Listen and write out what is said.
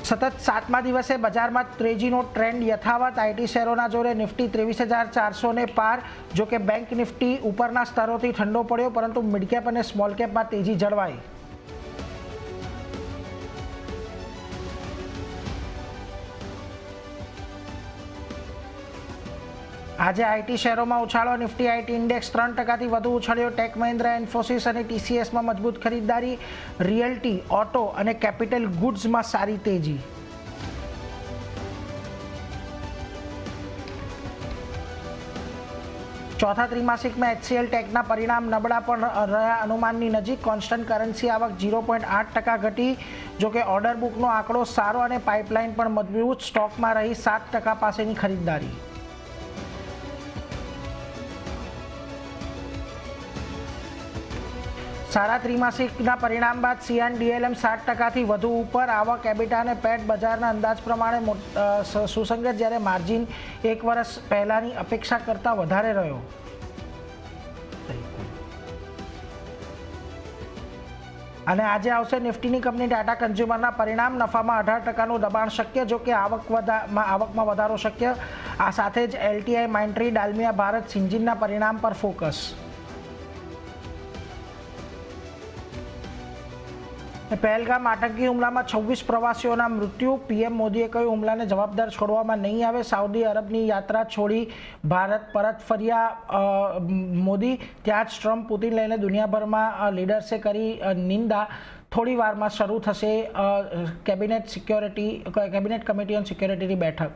સતત 7મા દિવસે બજારમાં તેજીનો ટ્રેન્ડ યથાવત। આઈટી શેરોના જોરે નિફ્ટી 23,400ને પાર। જો કે બેંક નિફ્ટી ઉપરના સ્તરોથી ઠંડો પડ્યો, પરંતુ મિડ કેપ અને સ્મોલ કેપમાં તેજી જળવાઈ। આજે આઈટી શેરોમાં ઉછાળો। નિફ્ટી આઈટી ઇન્ડેક્સ 3%થી વધુ ઉછળ્યો। ટેક મહિન્દ્રા, ઇન્ફોસિસ અને ટીસીએસમાં મજબૂત ખરીદદારી। રિયલ્ટી, ઓટો અને કેપિટલ ગુડ્સમાં સારી તેજી। ચોથા ત્રિમાસિકમાં એચસીએલ ટેકના પરિણામ નબળા પણ રહ્યા અનુમાનની નજીક। કોન્સ્ટન્ટ કરન્સી આવક 0.8% ઘટી। જોકે ઓર્ડર બુકનો આંકડો સારો અને પાઇપલાઇન પણ મજબૂત। સ્ટોકમાં રહી 7% પાસેની ખરીદદારી। સારા ત્રિમાસિકના પરિણામ બાદ સીએનડીએલએમ 7%થી વધુ ઉપર। આવક, એબિટા અને પેટ બજારના અંદાજ પ્રમાણે સુસંગત, જ્યારે માર્જિન 1 વર્ષ પહેલાની અપેક્ષા કરતાં વધારે રહ્યો। અને આજે આવશે નિફ્ટીની કંપની ટાટા કન્ઝ્યુમરના પરિણામ। નફામાં 18%નું દબાણ શક્ય, જો કે આવકમાં વધારો શક્ય। આ સાથે જ એલટીઆઈ, માઇન્ડટ્રી, ડાલમિયા ભારત, સિન્જિનના પરિણામ પર ફોકસ। પહેલગામ આતંકી હુમલામાં 26 પ્રવાસીઓના મૃત્યુ। પીએમ મોદીએ કહ્યું, હુમલાને જવાબદાર છોડવામાં નહીં આવે। સાઉદી અરબની યાત્રા છોડી ભારત પરત ફર્યા મોદી। ત્યાં જ ટ્રમ્પ, પુતિન લઈને દુનિયાભરમાં લીડર્સે કરી નિંદા। થોડી વારમાં શરૂ થશે કેબિનેટ કમિટી ઓન સિક્યોરિટીની બેઠક।